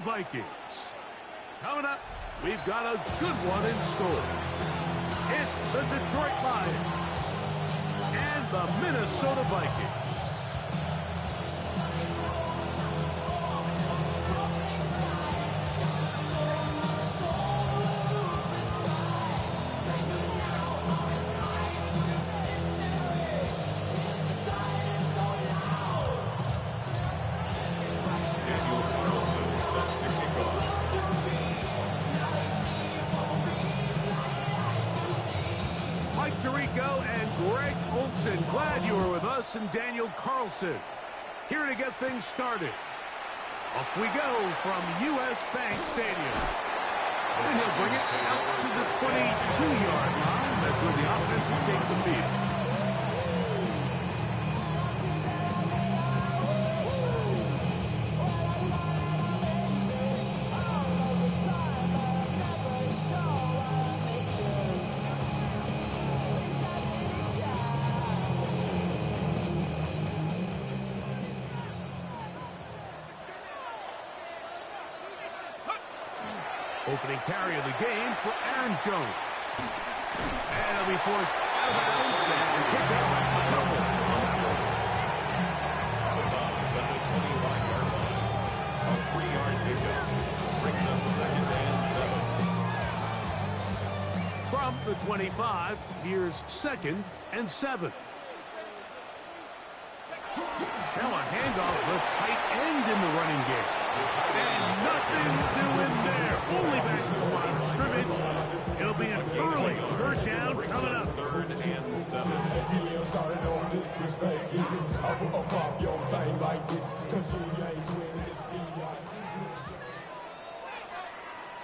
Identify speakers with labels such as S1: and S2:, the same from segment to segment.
S1: Vikings. Coming up, we've got a good one in store. It's the Detroit Lions and the Minnesota Vikings. Glad you were with us, and Daniel Carlson here to get things started. Off we go from U.S. Bank Stadium. And he'll bring it out to the 22-yard line. That's where the offense will take the field. Opening carry of the game for Aaron Jones. And he'll be forced out of bounds and kicked out a couple on that one.
S2: Out of bounds at the 25-yard line. A 3-yard pickup brings up 2nd and 7.
S1: From the 25, here's 2nd and 7. Now a handoff, the tight end in the running game. And nothing doing there. Only back to the line of scrimmage. It'll be an early 3rd down coming up.
S2: 3rd and 7.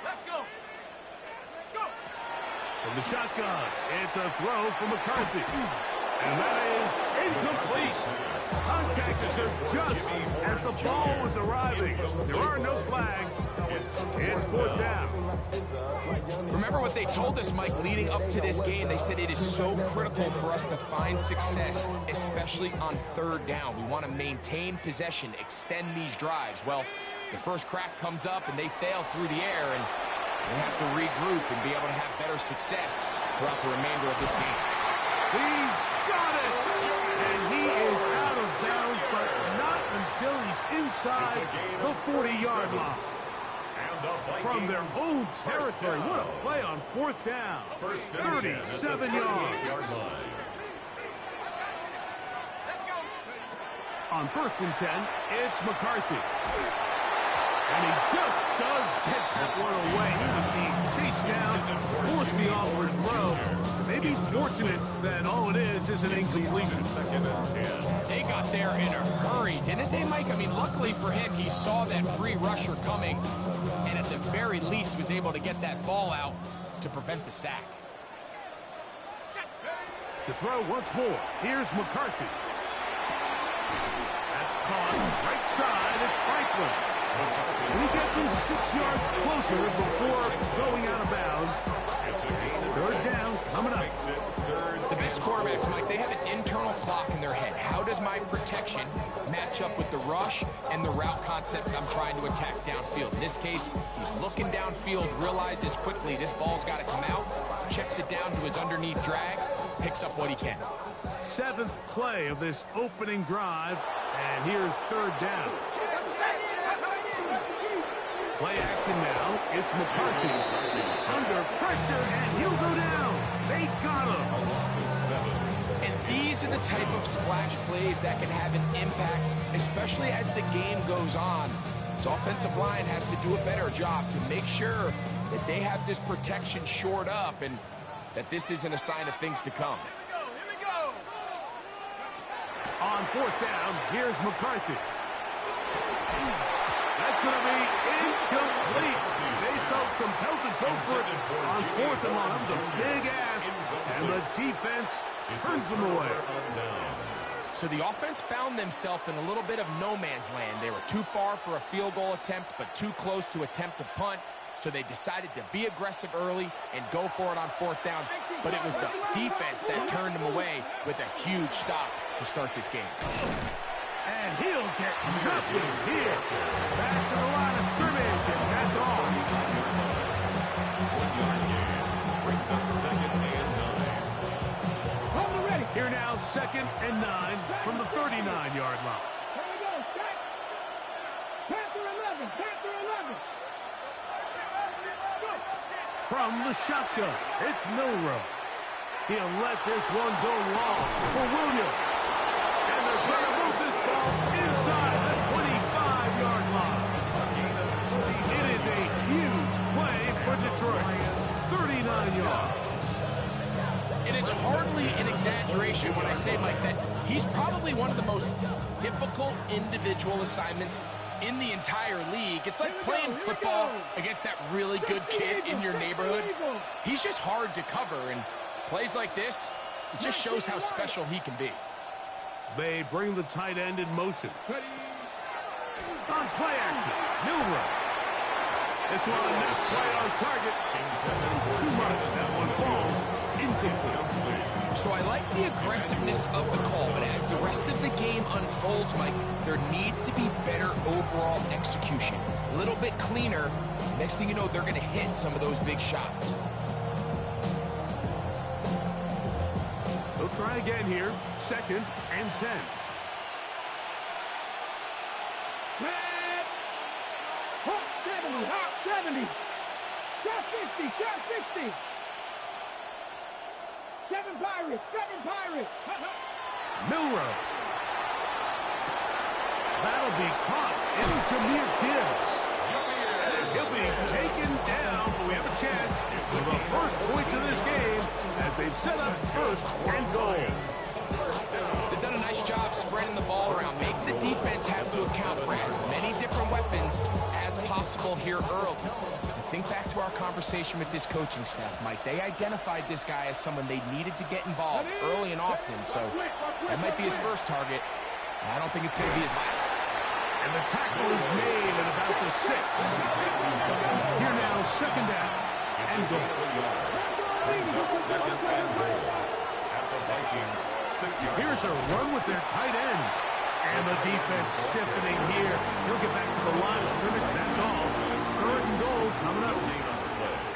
S1: Let's go. From the shotgun, it's a throw from McCarthy. And that is incomplete. Contact occurred just as the ball was arriving. There are no flags. It's 4th down.
S3: Remember what they told us, Mike, leading up to this game? They said it is so critical for us to find success, especially on 3rd down. We want to maintain possession, extend these drives. Well, the first crack comes up and they fail through the air, and they have to regroup and be able to have better success throughout the remainder of this game.
S1: He's got it! And he is out of bounds, but not until he's inside the 40-yard line. From their own territory. What a play on 4th down. 37 yards. On 1st and 10, it's McCarthy. And he just does get that one away. He was being chased down, forced the awkward throw. Maybe he's fortunate that all it is an incompletion.
S2: 2nd and 10.
S3: They got there in a hurry, didn't they, Mike? I mean, luckily for him, he saw that free rusher coming, and at the very least was able to get that ball out to prevent the sack.
S1: To throw once more, here's McCarthy. That's caught right side at Franklin. He gets him 6 yards closer before going out of bounds. 3rd down coming up.
S3: The best quarterbacks, Mike, they have an internal clock in their head. How does my protection match up with the rush and the route concept I'm trying to attack downfield? In this case, he's looking downfield, realizes quickly this ball's got to come out, checks it down to his underneath drag, picks up what he can.
S1: 7th play of this opening drive, and here's 3rd down. Play action now. It's McCarthy. Under pressure, and he'll go down. They got him.
S2: A loss of 7.
S3: And these are the type of splash plays that can have an impact, especially as the game goes on. So offensive line has to do a better job to make sure that they have this protection shored up and that this isn't a sign of things to come.
S1: Here we go. On 4th down, here's McCarthy. That's going to be incomplete. They felt compelled to go for it on 4th and long. That was a big ask, and the defense turns them away.
S3: So the offense found themselves in a little bit of no man's land. They were too far for a field goal attempt, but too close to attempt a punt. So they decided to be aggressive early and go for it on 4th down. But it was the defense that turned them away with a huge stop to start this game.
S1: And he'll get nothing here. Back to the line of scrimmage, and that's all.
S2: 1-yard gain. Brings up 2nd and 9.
S1: Here now, 2nd and 9 from the 39-yard line.
S4: Here we go. Set. Panther 11. Panther 11.
S1: From the shotgun, it's Milrow. He'll let this one go long for Williams. And they're going to move this ball inside the 25-yard line. It is a huge play for Detroit. 39 yards.
S3: And it's hardly an exaggeration when I say, Mike, that he's probably one of the most difficult individual assignments in the entire league. It's like playing football against that really good kid in your neighborhood. He's just hard to cover, and plays like this, it just shows how special he can be.
S1: They bring the tight end in motion. On play action, Milrow. This one, this play on target. Too much. That one falls incomplete.
S3: So I like the aggressiveness of the call, but as the rest of the game unfolds, Mike, there needs to be better overall execution. A little bit cleaner. Next thing you know, they're going to hit some of those big shots.
S1: They'll try again here. 2nd and 10.
S4: Hot 70. Hot 70. Shot 60. Shot 60. 7 Pirates. 7 Pirates.
S1: Milrow. That'll be caught. It's Jahmyr Gibbs. He'll be taken down, but we have a chance for the first points of this game as they've set up 1st and goal.
S3: They've done a nice job spreading the ball around. Make the defense have to account for as many different weapons as possible here early. Think back to our conversation with this coaching staff, Mike. They identified this guy as someone they needed to get involved early and often, so that might be his first target. I don't think it's going to be his last.
S1: And the tackle is made at about the 6. Here now, 2nd down and goal.
S2: Brings up 2nd and goal. At the Vikings, 6 yards.
S1: Here's a run with their tight end. And the defense stiffening here. He'll get back to the line of scrimmage, that's all. 3rd and goal coming up.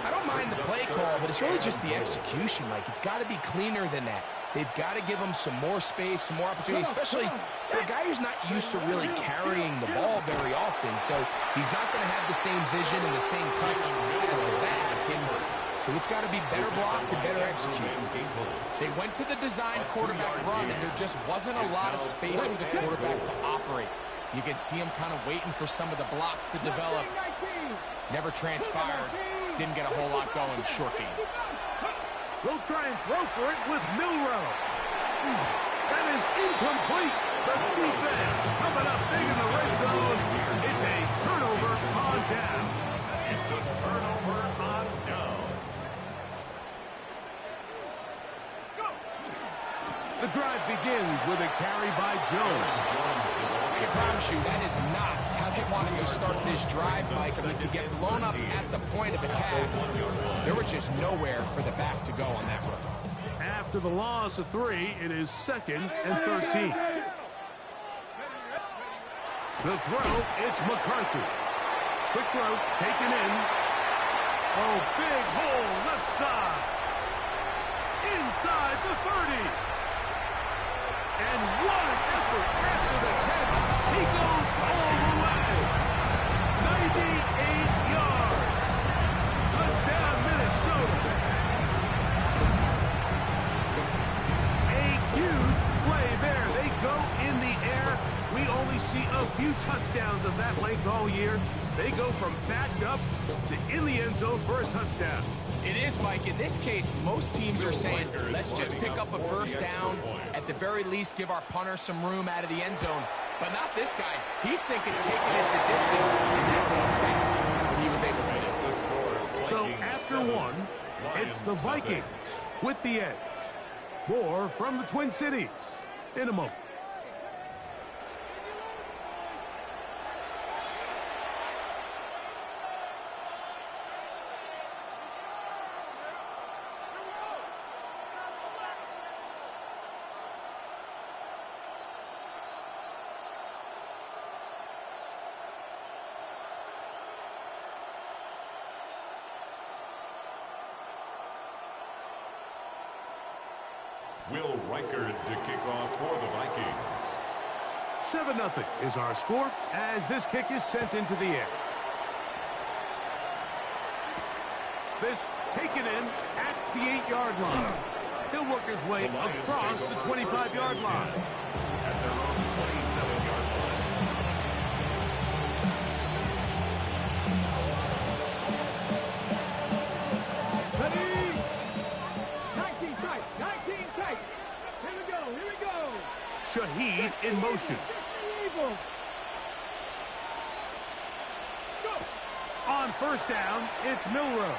S3: I don't mind the play call, but it's really just the execution, Mike. It's got to be cleaner than that. They've got to give him some more space, some more opportunity, especially for a guy who's not used to really carrying the ball very often. So he's not going to have the same vision and the same cuts as the back. And so it's got to be better blocked and better executed. They went to the design quarterback run, and there just wasn't a lot of space for the quarterback to operate. You can see him kind of waiting for some of the blocks to develop. Never transpired. Didn't get a whole lot going. Short game.
S1: They'll try and throw for it with Milrow. That is incomplete. The defense coming up big in the red zone. It's a turnover on down.
S2: It's a turnover on downs.
S1: The drive begins with a carry by Jones.
S3: I can promise you that is not how they wanted to start this drive, Mike. I mean, to get blown up at the point of attack, there was just nowhere for the back to go on that run.
S1: After the loss of 3, it is 2nd and 13. The throw, it's McCarthy. Quick throw, taken in. Oh, big hole, left side. Inside the 30. And what an effort after the catch. He goes all the way. 98 yards. Touchdown, Minnesota. A huge play there. They go in the air. We only see a few touchdowns of that length all year. They go from backed up to in the end zone for a touchdown.
S3: It is, Mike. In this case, most teams are saying, let's just pick up a first down. At the very least, give our punter some room out of the end zone. But not this guy. He's thinking taking it to distance, and that's exactly what he was able to do.
S1: So after 1, it's the Vikings with the edge. More from the Twin Cities in a moment.
S2: Will Reichard to kick off for the Vikings.
S1: 7-0 is our score as this kick is sent into the air. This taken in at the 8-yard line. He'll work his way across the 25-yard line.
S2: At their own 27-yard line.
S4: Ready? 19 tight. 19 tight. Here we go. Here we go.
S1: Shaheed in motion.
S4: Eagle. Go.
S1: On first down, it's Milrow.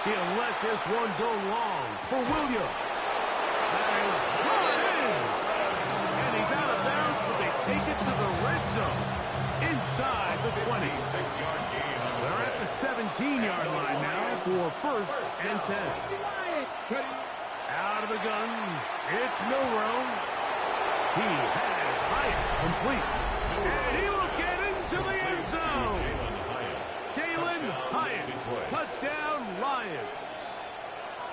S1: He'll let this one go long for Williams. That is brought in. And he's out of bounds, but they take it to the red zone. Inside the 20.
S2: 6-yard gain on the
S1: They're at the 17-yard line now for first and 10. Out of the gun, it's Milrow. He has Hyatt complete. And he will get into the end zone. Jalen Hyatt, touchdown Lions.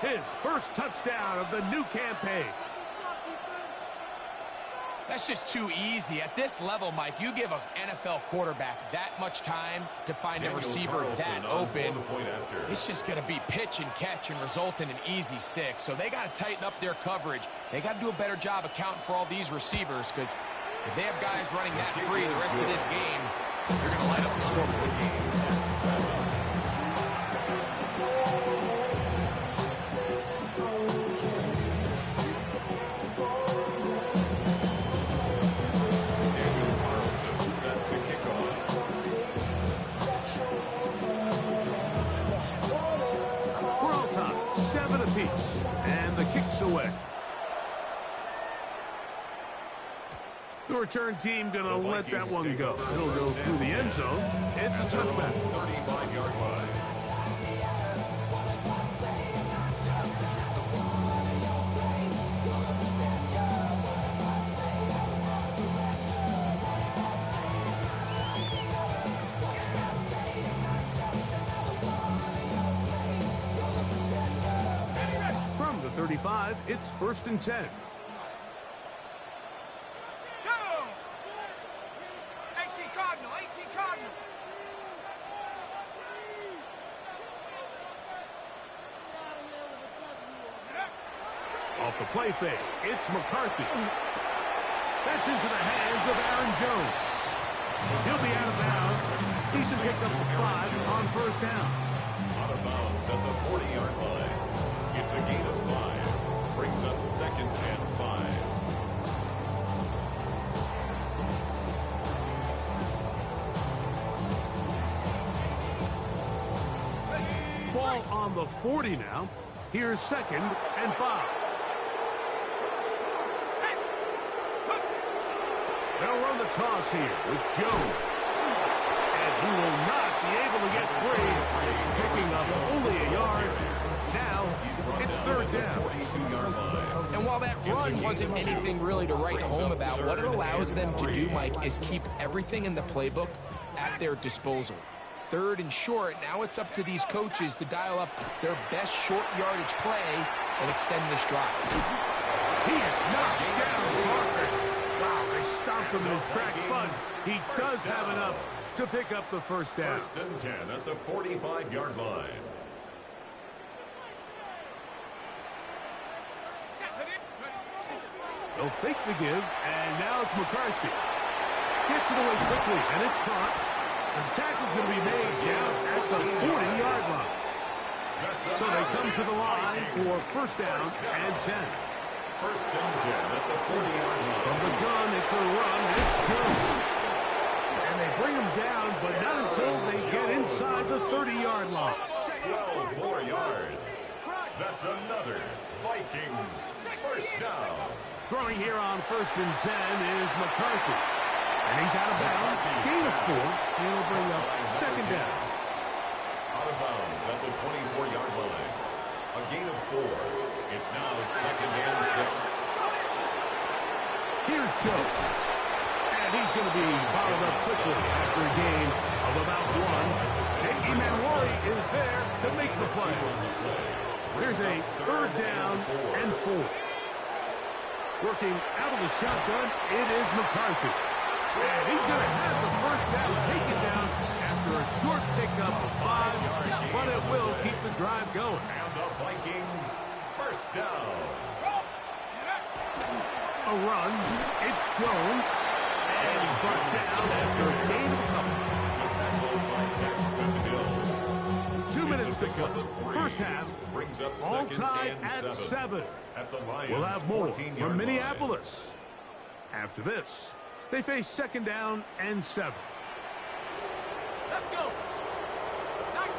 S1: His first touchdown of the new campaign.
S3: That's just too easy. At this level, Mike, you give an NFL quarterback that much time to find a receiver that open. It's just going to be pitch and catch and result in an easy 6. So they got to tighten up their coverage. They got to do a better job accounting for all these receivers because if they have guys running that free the rest of this game, they're going to light up the scoreboard.
S1: And the kick's away. The return team going to let that one go. It'll go through the end zone. It's a touchback.
S2: 35-yard line.
S1: From the 35, it's first and 10. Off the play fake, it's McCarthy. That's into the hands of Aaron Jones. He'll be out of bounds. Eason picked up the 5 on first down.
S2: Out of bounds at the 40-yard line. It's a gain of 5. Brings up second and 5.
S1: Ball on the 40 now. Here's second and 5. They'll run the toss here with Jones. And he will not be able to get free. Picking up only a yard. Now, it's third down.
S3: And while that run wasn't anything really to write home about, what it allows them to do, Mike, is keep everything in the playbook at their disposal. Third and short, now it's up to these coaches to dial up their best short yardage play and extend this drive.
S1: He is knocked down Parker. Wow, they stomped him in his tracks, but he does have enough to pick up the first down.
S2: First and 10 at the 45-yard line.
S1: They'll fake the give, and now it's McCarthy. Gets it away quickly, and it's caught. The tackle's going to be made down at the 40-yard line. So they come to the line for first down and 10.
S2: First and 10 at the 40-yard line.
S1: From the gun, it's a run. It's good. And they bring him down, but not until they get inside the 30-yard line.
S2: 12 more yards. That's another Vikings first down.
S1: Throwing here on first and 10 is McCarthy. And he's out of bounds. Gain of 4. He'll bring up second down.
S2: Out of bounds at the 24-yard line. A gain of 4. It's now second and 6.
S1: Here's Jones. And he's going to be bottled up quickly after a gain of about 1. Nicky Manwari is there to make the play. Here's a third down and 4. Working out of the shotgun, it is McCarthy. And he's going to have the first down taken down after a short pickup of 5, but it will keep the drive going.
S2: And the Vikings first down.
S1: A run, it's Jones, and he's brought down after a gain of a couple.
S2: Tackled by Daxton Hill.
S1: 2 minutes to play. First half,
S2: Brings up
S1: all
S2: second
S1: tied
S2: and
S1: at 7.
S2: At the Lions,
S1: We'll have more
S2: 14-yard
S1: from
S2: line.
S1: Minneapolis. After this, they face second down and 7.
S4: Let's go. 19.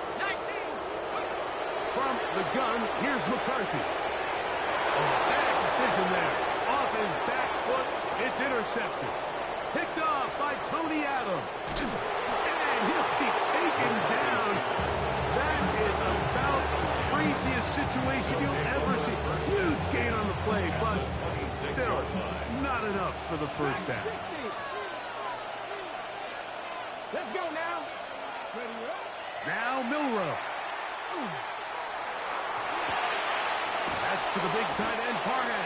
S1: From the gun, here's McCarthy. Oh, bad decision there. Off his back foot, it's intercepted. Picked off by Tony Adams. And he'll be taken down. That is about the craziest situation you'll ever see. Huge gain on the play, but still not enough for the first down.
S4: Let's go now. Ready, roll.
S1: Now Milroe. That's to the big tight end, Parham.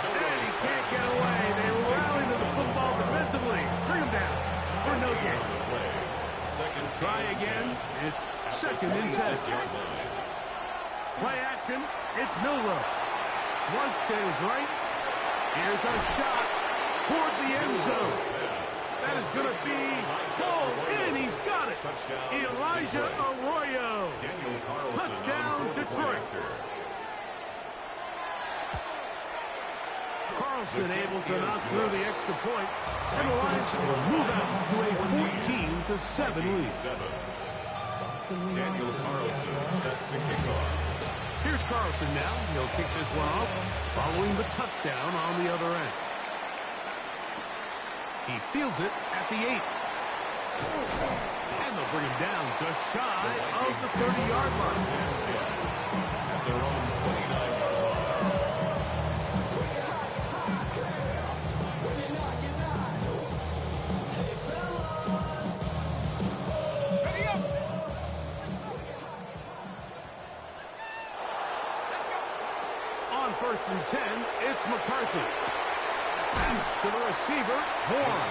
S1: And he can't get away. They rally to the football defensively. Bring him down for no gain.
S2: Second
S1: Try again. It's second and 10. Play action. It's Milroe. Flush to his right. Here's a shot toward the end zone. That is going to be pulled in. He's got it. Elijah Arroyo. Touchdown, Detroit. Carlson able to knock through the extra point, and the Lions move out to a 14-7 lead.
S2: Daniel Carlson set to kick off.
S1: Here's Carlson now. He'll kick this one off following the touchdown on the other end. He fields it at the 8. And they'll bring him down just shy of the 30-yard line.
S2: At their own 29-yard line.
S4: Ready up.
S1: On first and 10, it's McCarthy. Pass to the receiver, Horn.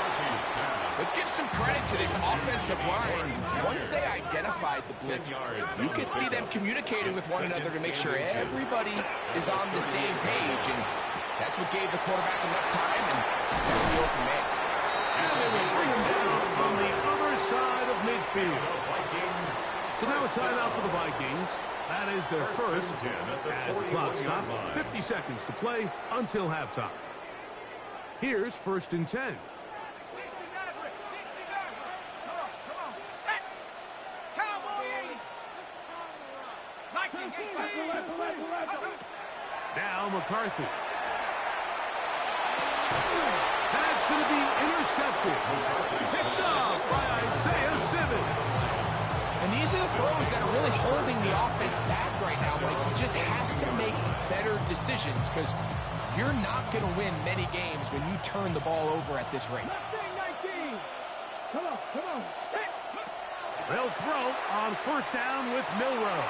S3: Let's give some credit to this offensive line. Once they identified the blitz, you could see them communicating with one another to make sure everybody is on the same page, and that's what gave the quarterback enough time and the open man.
S1: And they will bring him down on the other side of midfield. So now it's time out for the Vikings. That is their first, as the clock stops. 50 seconds to play until halftime. Here's first and 10.
S4: 60 Maverick. 60 Maverick. Come on. Set. Cowboy 80. 19.
S1: Now McCarthy. That's going to be intercepted. Picked up by Isaiah Simmons.
S3: And these are the throws that are really holding the offense back right now. Like, he just has to make better decisions because you're not going to win many games when you turn the ball over at this rate.
S4: 19. Come on. Set.
S1: They'll throw on first down with Milroe.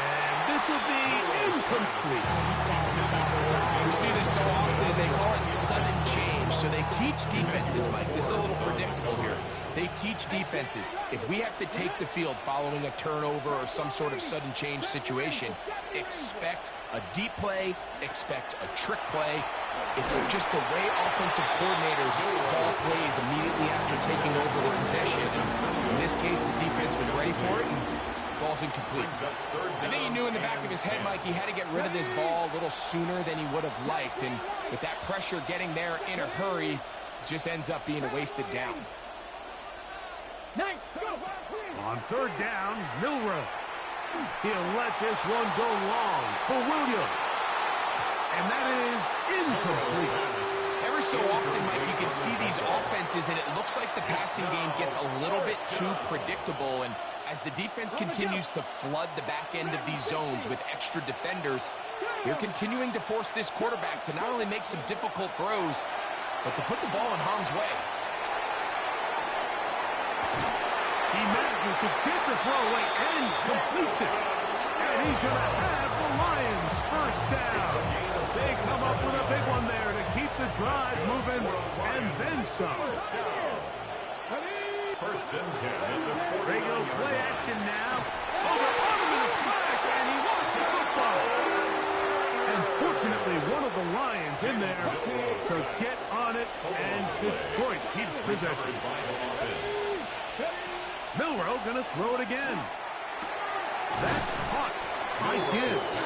S1: And this will be incomplete.
S3: We see this so often, they call it sudden change. So they teach defenses, Mike. This is a little predictable here. They teach defenses, if we have to take the field following a turnover or some sort of sudden change situation, expect a deep play, expect a trick play. It's just the way offensive coordinators call plays immediately after taking over the possession. And in this case, the defense was ready for it and falls incomplete. I think he knew in the back of his head, Mike, he had to get rid of this ball a little sooner than he would have liked. And with that pressure getting there in a hurry, it just ends up being a wasted down.
S1: On third down, Milroe. He'll let this one go long for Williams. And that is incomplete.
S3: Ever so often, Mike, you can see these offenses, and it looks like the passing game gets a little bit too predictable. And as the defense continues to flood the back end of these zones with extra defenders, they're continuing to force this quarterback to not only make some difficult throws, but to put the ball in harm's way.
S1: He manages to get the throw away and completes it. And he's going to have the Lions first down. They come up with a big one there to keep the drive moving, and then some.
S2: First and 10 at the 40.
S1: Regular play action now. Oh, they're on him in a flash, and he lost the football. And fortunately, one of the Lions in there to get on it, and Detroit keeps possession. Milroe going to throw it again. That's caught by Gibbs.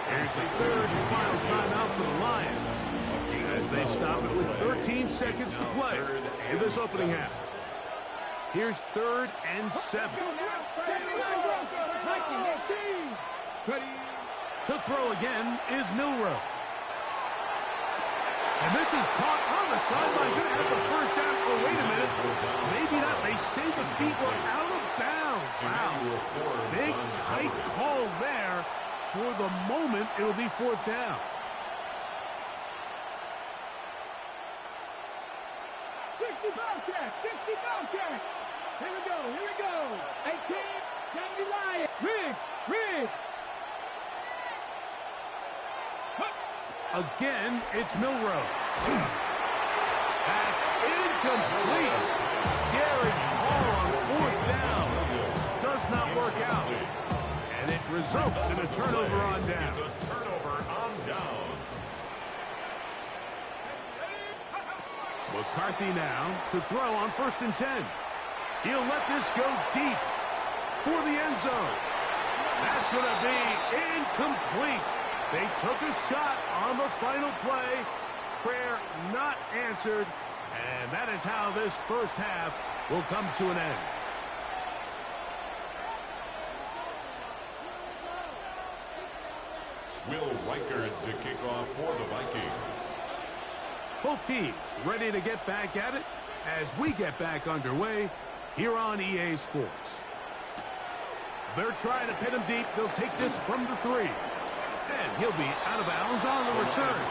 S1: Here's the third and final timeout for the Lions as they stop it with 13 seconds to play in this opening half. Here's 3rd and 7. To throw again is Milroe. And this is caught on the sideline. Going to have the first down. Oh, wait a minute. Maybe not. They say the feet were out of bounds. Wow. Big, tight call there. For the moment, it'll be 4th down.
S4: Here we go. 18, 70 Lions. Riggs.
S1: Again, it's Milroe. That's incomplete. Daring ball on 4th down. Does not work out. And it results in a turnover on down. McCarthy now to throw on 1st and 10. He'll let this go deep for the end zone. That's going to be incomplete. They took a shot on the final play. Prayer not answered. And that is how this first half will come to an end.
S2: Will Reichard to kick off for the Vikings.
S1: Both teams ready to get back at it as we get back underway here on EA Sports. They're trying to pin him deep. They'll take this from the 3. And he'll be out of bounds on the return.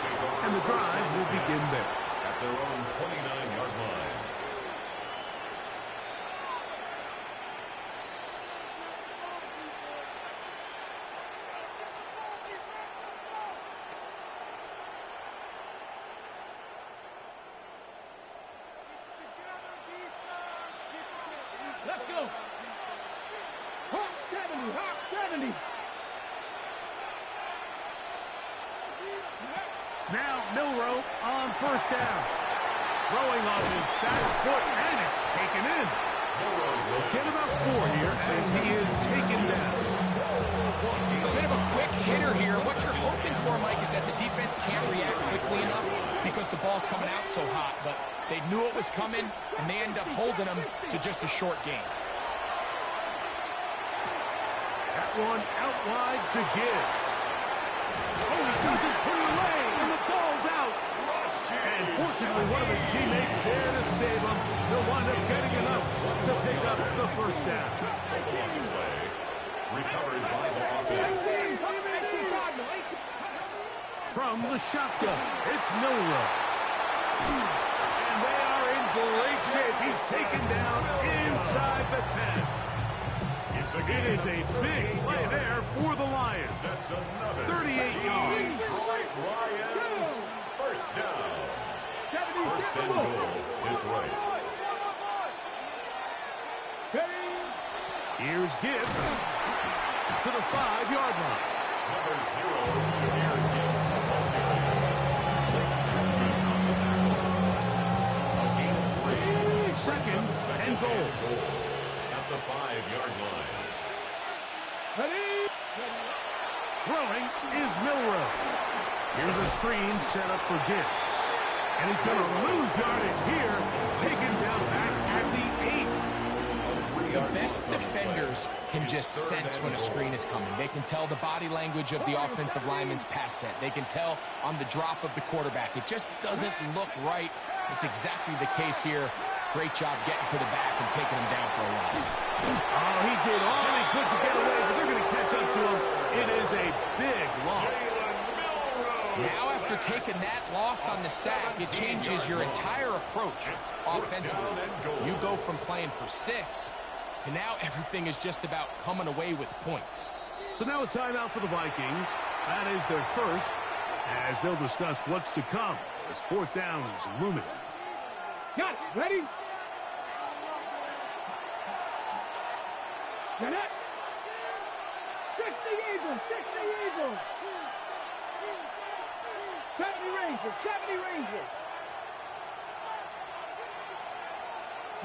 S1: And the drive will begin there.
S2: At their own 29-yard line.
S4: Let's go. Hawk 70.
S1: Now Milroe on 1st down. Throwing on his back foot, and it's taken in. We'll get about 4 here as he is taken down.
S3: A bit of a quick hitter here. What you're hoping for, Mike, is that the defense can't react quickly enough because the ball's coming out so hot. But they knew it was coming, and they end up holding them to just a short gain.
S1: That one out wide to Gibbs. Oh, he doesn't put it away, and the ball's out. And fortunately, one of his teammates there to save him. They'll wind up getting enough to pick up the first down.
S2: Recovered by the offense.
S1: From the shotgun, it's Milroe. And they are in great shape. He's taken down inside the 10. It is a big play there for the Lions.
S2: That's another
S1: 38 yards.
S2: Lions, first down. First and goal. Detroit.
S1: Here's Gibbs to the 5-yard line.
S2: Number 0, Jameer Gibbs.
S1: Second and goal.
S2: At the 5-yard line.
S1: Throwing is Milroe. Here's a screen set up for Gibbs. And he's going to lose yardage here. Taken down back at the 8.
S3: The best defenders can just sense when a screen is coming. They can tell the body language of the offensive lineman's pass set. They can tell on the drop of the quarterback. It just doesn't look right. It's exactly the case here. Great job getting to the back and taking him down for a loss.
S1: Oh, he did all he could to get away, but they're going to catch up to him. It is a big loss.
S3: Now after taking that loss on the sack, it changes your entire approach offensively. You go from playing for 6 to now everything is just about coming away with points.
S1: So now a timeout for the Vikings. That is their first, as they'll discuss what's to come as fourth down is looming.
S4: Got it. Ready? Get it. 60 Eagles. 60 Eagles. 70 Rangers. 70 Rangers.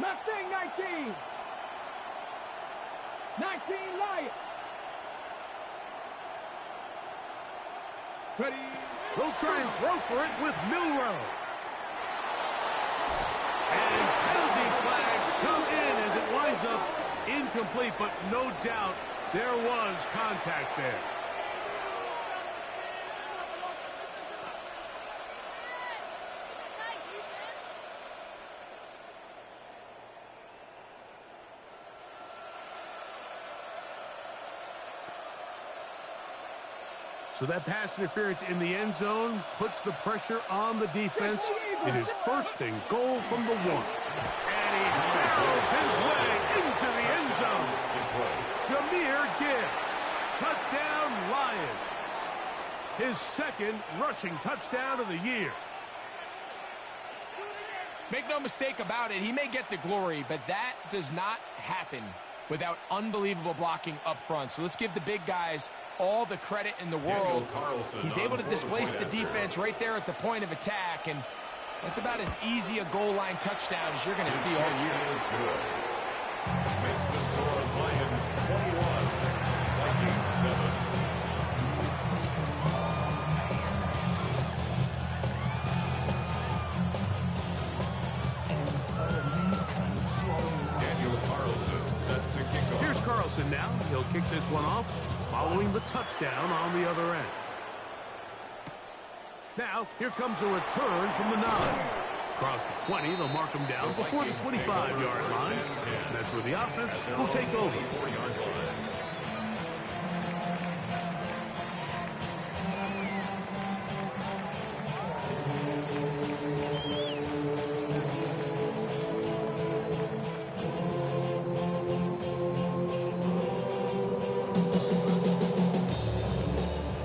S4: Mustang 19. 19 Lions. Ready?
S1: They'll try and throw for it with Milrow. And penalty flags come in as it winds up incomplete, but no doubt there was contact there. So that pass interference in the end zone puts the pressure on the defense. It is first and goal from the 1. And he barrels his way into the end zone. Jahmyr Gibbs. Touchdown, Lions. His second rushing touchdown of the year.
S3: Make no mistake about it, he may get the glory, but that does not happen without unbelievable blocking up front. So let's give the big guys all the credit in the world. He's able to displace the defense right there at the point of attack, and that's about as easy a goal line touchdown as you're going to see all year.
S2: Makes the score Lions 21, Vikings 7.
S1: Here's Carlson now. He'll kick this one off following the touchdown on the other end. Now, here comes a return from the 9. Across the 20, they'll mark him down before the 25-yard line. And that's where the offense will take over.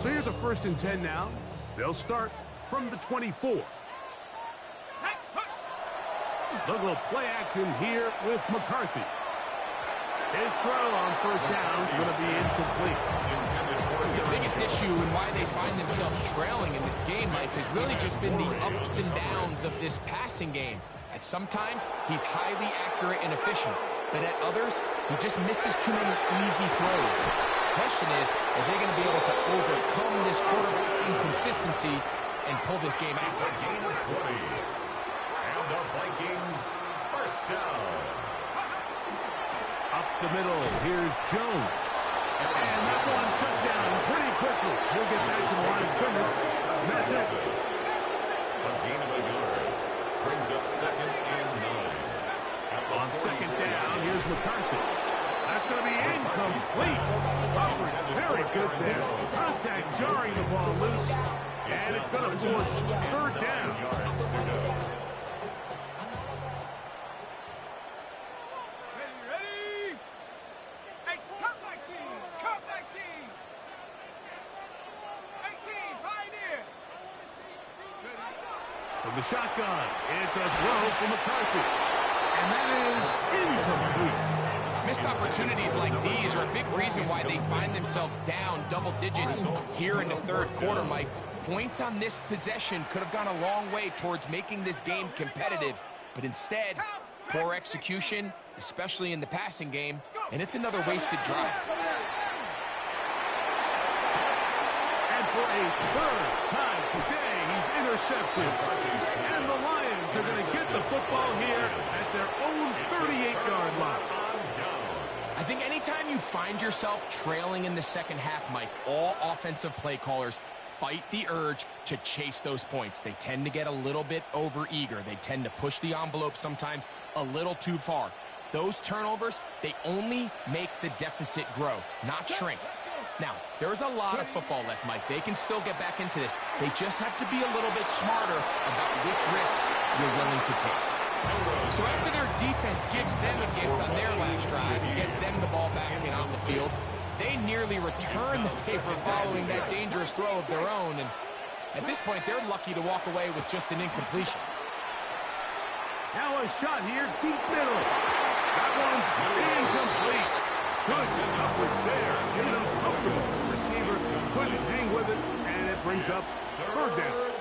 S1: So here's a 1st and 10 now. They'll start from the 24. Look, a little play action here with McCarthy. His throw on 1st down is going to be incomplete.
S3: The biggest issue and why they find themselves trailing in this game, Mike, has really just been the ups and downs of this passing game. At sometimes, he's highly accurate and efficient, but at others, he just misses too many easy throws. The question is, are they going to be able to overcome this quarterback inconsistency and pull this game out?
S2: It's a gain of 20. And the Vikings first down.
S1: Up the middle, here's Jones. And that one shut down pretty quickly. He'll get back to the line of scrimmage. And that's it.
S2: A gain of a yard. Brings up 2nd and 9.
S1: On 2nd down, here's McCarthy. That's going to be incomplete. Coverage very good there. Contact jarring the ball loose. And it's going to force 3rd down.
S2: Yards to go.
S4: Ready? Hey, cut 19! Cut 19! 18, Pioneer!
S1: From the shotgun, it's a throw from McCarthy. And that is incomplete.
S3: Missed opportunities like these are a big reason why they find themselves down double digits here in the 3rd quarter, Mike. Points on this possession could have gone a long way towards making this game competitive, but instead, poor execution, especially in the passing game, and it's another wasted drive.
S1: And for a 3rd time today, he's intercepted. And the Lions are going to get the football here at their own 38-yard line.
S3: I think anytime you find yourself trailing in the second half, Mike, all offensive play callers fight the urge to chase those points. They tend to get a little bit overeager. They tend to push the envelope sometimes a little too far. Those turnovers, they only make the deficit grow, not shrink. Now, there's a lot of football left, Mike. They can still get back into this. They just have to be a little bit smarter about which risks you're willing to take. So after their defense gives them a gift on their last drive and gets them the ball back and on the field, They nearly returned the favor following that dangerous throw of their own, and at this point, they're lucky to walk away with just an incompletion.
S1: Now a shot here, deep middle. That one's incomplete. Good coverage there. Made uncomfortable for the receiver. Couldn't hang with it, and it brings up third down.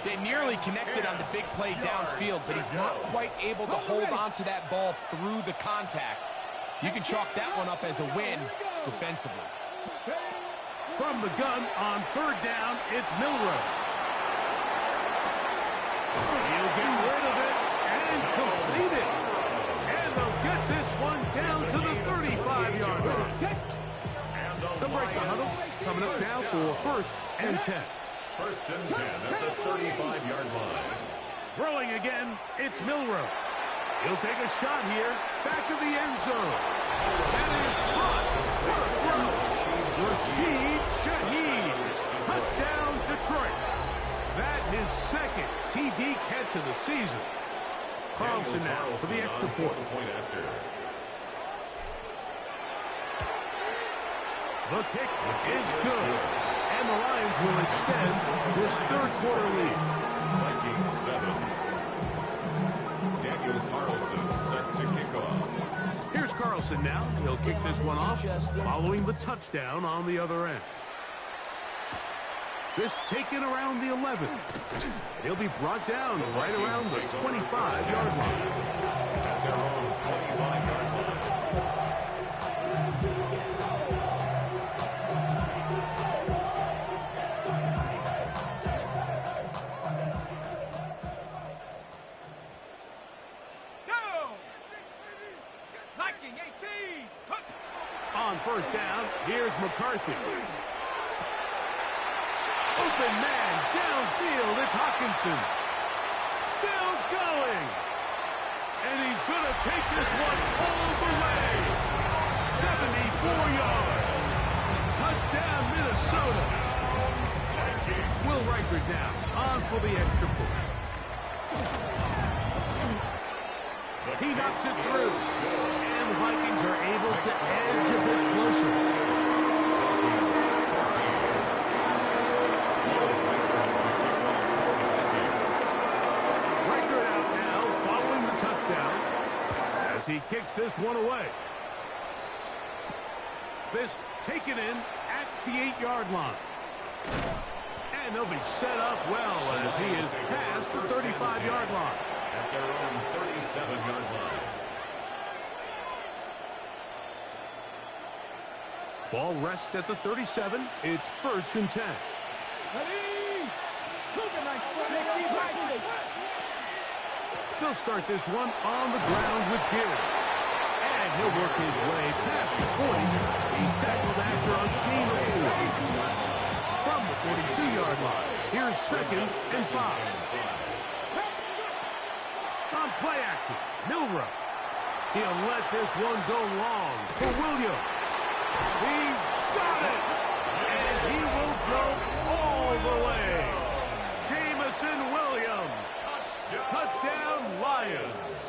S3: They nearly connected on the big play downfield, but he's not quite able to hold on to that ball through the contact. You can chalk that one up as a win defensively.
S1: From the gun on third down, it's Milroe. He'll get rid of it and complete it. And they'll get this one down to the 35-yard line. They'll break the huddle. Coming up now for first and 10.
S2: First and 10 at the 35-yard line.
S1: Throwing again, it's Milroe. He'll take a shot here, back of the end zone. That is caught. What a throw. Rashid Shaheed. Touchdown, Detroit. That his second TD catch of the season. Carlson now for the extra point. The kick is good. And the Lions will extend this third quarter lead.
S2: Vikings 7. Daniel Carlson set to kick off.
S1: Here's Carlson now. He'll kick this one off following the touchdown on the other end. This taken around the 11. He'll be brought down right around the 25-yard line.
S2: At their own 25-yard line.
S1: On first down, here's McCarthy. Open man, downfield, it's Hawkinson. Still going. And he's going to take this one all the way. 74 yards. Touchdown, Minnesota. Will Riker down, on for the extra point. He knocks it through. And the Vikings are able to edge a bit closer. He kicks this one away. This taken in at the 8-yard line. And they'll be set up well as he is past the 35-yard line.
S2: At their own 37-yard line.
S1: Ball rests at the 37. It's first and 10. They'll start this one on the ground with Gibbs. And he'll work his way past the 40. He's tackled after a gain of 4. From the 42-yard line, here's second and 5. On play action, Milroe. He'll let this one go long for Williams. He's got it! And he will go all the way. Jamison Williams. Touchdown, Lions.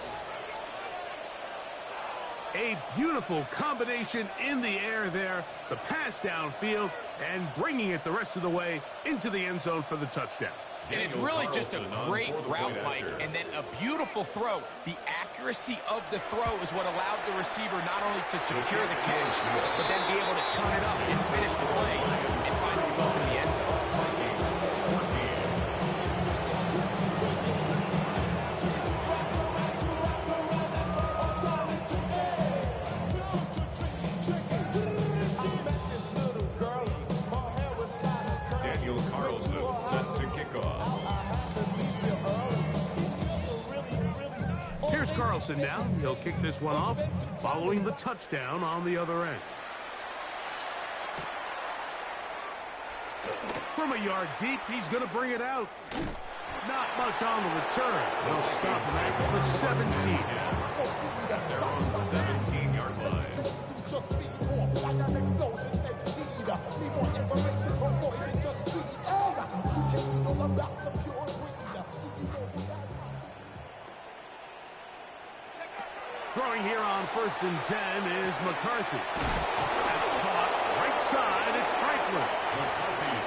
S1: A beautiful combination in the air there. The pass downfield and bringing it the rest of the way into the end zone for the touchdown.
S3: And it's really just a great route, Mike, and then a beautiful throw. The accuracy of the throw is what allowed the receiver not only to secure the catch, but then be able to turn it up and finish the play and find himself in the end zone.
S1: Here's Carlson now. He'll kick this one off following the touchdown on the other end. From a yard deep, he's going to bring it out. Not much on the return. They'll stop him at the 17.
S2: At their own 17-yard line.
S1: Throwing Throwing here on 1st and 10 is McCarthy. That's caught right side. It's Franklin.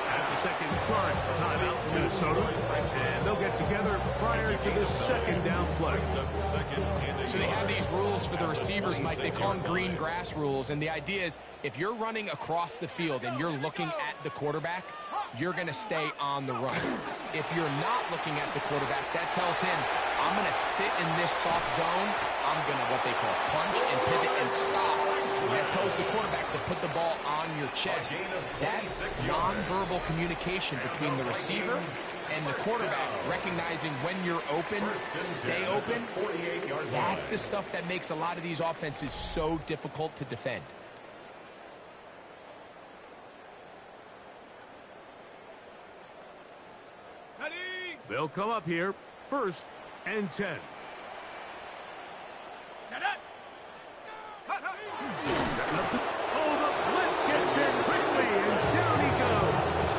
S1: That's a second charge timeout for Minnesota. And they'll get together prior to this second down play.
S3: So they have these rules for the receivers, Mike. They call them green grass rules. And the idea is if you're running across the field and you're looking at the quarterback, you're going to stay on the run. If you're not looking at the quarterback, that tells him, I'm going to sit in this soft zone. I'm going to, what they call, punch and pivot and stop. And that tells the quarterback to put the ball on your chest. That's nonverbal communication between the receiver and the quarterback, recognizing when you're open, stay open. That's the stuff that makes a lot of these offenses so difficult to defend.
S1: They'll come up here, 1st and 10.
S4: Set up.
S1: Oh, the blitz gets there quickly, and down he goes.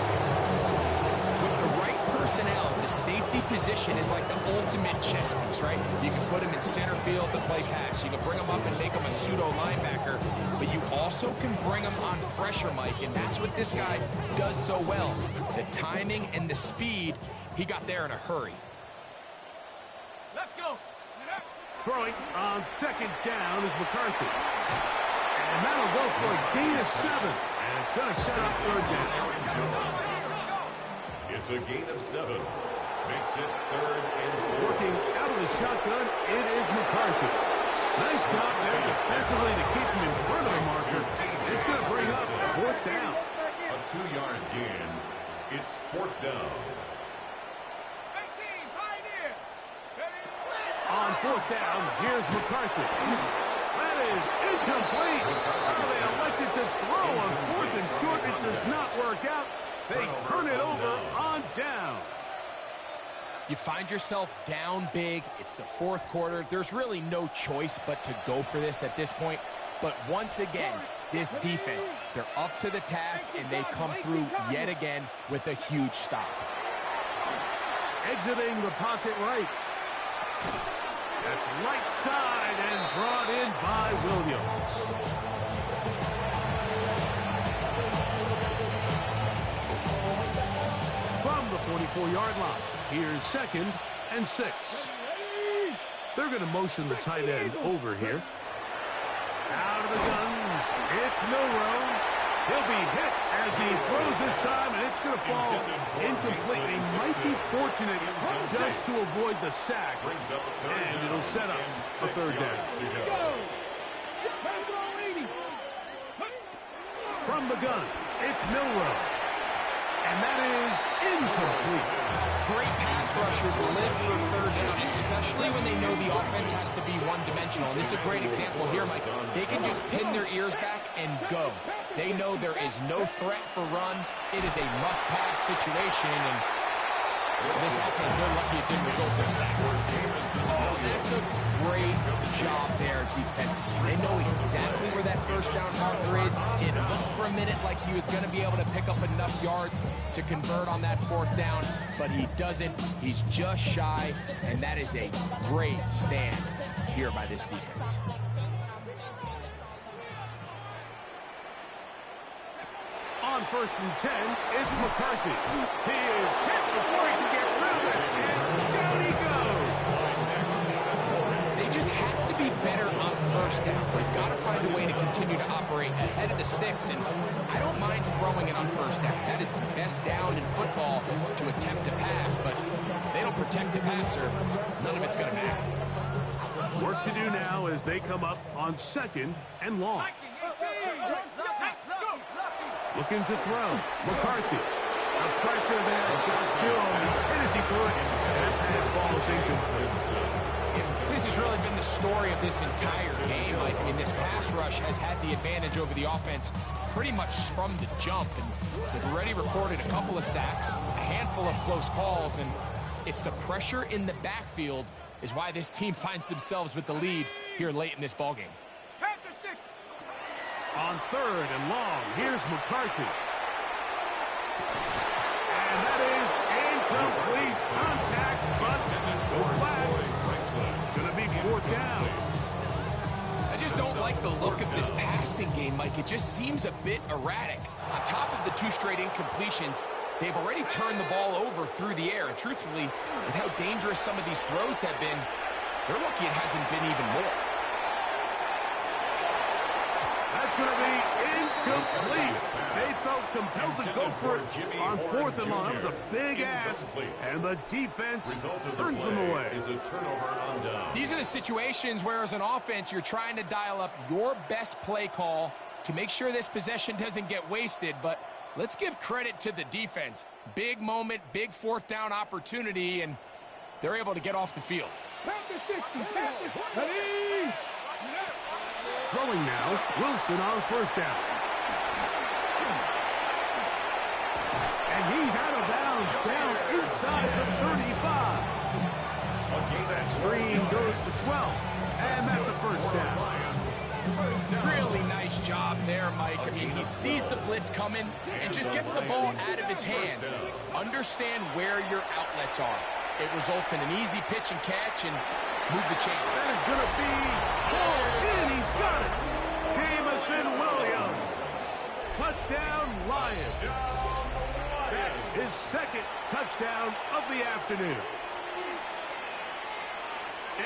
S3: With the right personnel, the safety position is like the ultimate chess piece, right? You can put him in center field to play pass. You can bring him up and make him a pseudo linebacker, but you also can bring him on pressure, Mike, and that's what this guy does so well. The timing and the speed. He got there in a hurry.
S4: Let's go.
S1: Throwing on 2nd down is McCarthy. And that'll go for a gain of 7. And it's going to set up 3rd down.
S2: It's a gain of 7. Makes it 3rd and 4.
S1: Working out of the shotgun, it is McCarthy. Nice job there defensively to keep him in front of the marker. It's going to bring up 4th down.
S2: A 2-yard gain. It's 4th down.
S1: On 4th down, here's McCarthy. That is incomplete. Oh, they elected to throw on 4th and short. It does not work out. They turn it over on down.
S3: You find yourself down big. It's the 4th quarter. There's really no choice but to go for this at this point. But once again, this defense, they're up to the task, and they come through yet again with a huge stop.
S1: Exiting the pocket right. That's right side and brought in by Williams. From the 44-yard line, here's 2nd and 6. They're going to motion the tight end over here. Out of the gun, it's Milroe. He'll be hit as he throws this time, and it's going to fall incomplete. He might be fortunate just to avoid the sack, and it'll set up a 3rd down. From the gun, it's Milroe, and that is incomplete.
S3: Great pass rushers live for 3rd down, especially when they know the offense has to be one-dimensional. And this is a great example here, Mike. They can just pin their ears back and go. They know there is no threat for run. It is a must-pass situation, and for this offense, they're lucky it didn't result in a sack. Oh, that's a great job there defensively. They know exactly where that 1st down marker is. It looked for a minute like he was going to be able to pick up enough yards to convert on that 4th down, but he doesn't. He's just shy, and that is a great stand here by this defense.
S1: On 1st and 10, it's McCarthy. He is hit before he can get rid of it, and down he goes.
S3: They just have to be better on 1st down. They've got to find a way to continue to operate ahead of the sticks, and I don't mind throwing it on 1st down. That is the best down in football to attempt to pass, but if they don't protect the passer, none of it's going to matter.
S1: Work to do now as they come up on 2nd and long. Looking to throw. McCarthy. The pressure there got to him. As he threw it, and that pass falls incomplete.
S3: This has really been the story of this entire game. Like, I mean, this pass rush has had the advantage over the offense pretty much from the jump. And they've already recorded a couple of sacks, a handful of close calls, and it's the pressure in the backfield is why this team finds themselves with the lead here late in this ballgame.
S1: On 3rd and long, here's McCarthy. And that is incomplete. Contact, but no flags. It's going to be 4th down.
S3: just don't like the look of this passing game, Mike. It just seems a bit erratic. On top of the 2 straight incompletions, they've already turned the ball over through the air. And truthfully, with how dangerous some of these throws have been, they're lucky it hasn't been even more.
S1: That's going to be incomplete. They felt compelled to go for it on 4th and long. That was a big ask, and the defense turns them away.
S3: These are the situations where, as an offense, you're trying to dial up your best play call to make sure this possession doesn't get wasted. But let's give credit to the defense. Big moment, big 4th down opportunity, and they're able to get off the field.
S1: Throwing now, Wilson on 1st down. And he's out of bounds, down inside the 35. That screen goes to 12, and that's a 1st down.
S3: Really nice job there, Mike. I mean, he sees the blitz coming and just gets the ball out of his hands. Understand where your outlets are. It results in an easy pitch and catch and move the chains.
S1: That is going to be pulled in. He's got it. Jamison Williams. Touchdown, Lions. His 2nd touchdown of the afternoon.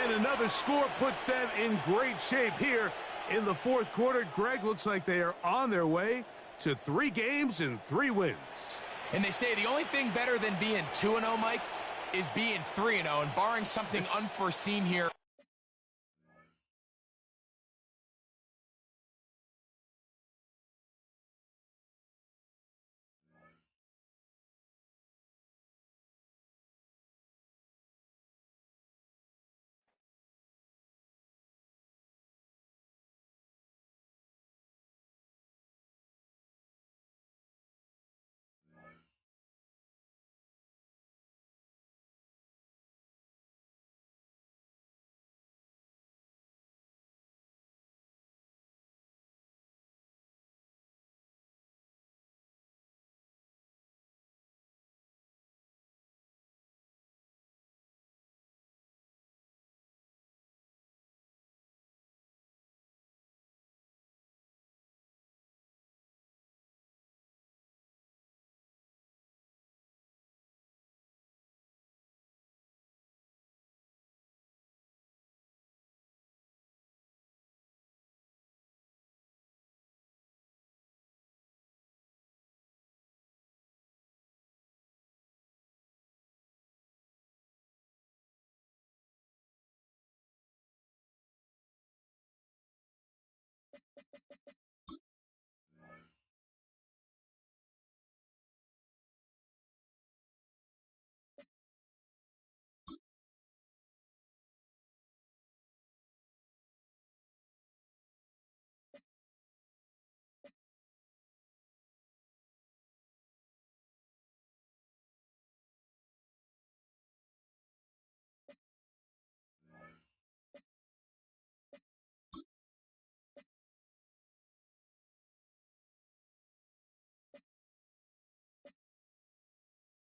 S1: And another score puts them in great shape here in the 4th quarter. Greg, looks like they are on their way to 3 games and 3 wins.
S3: And they say the only thing better than being 2-0, Mike, is being 3-0. And barring something unforeseen here,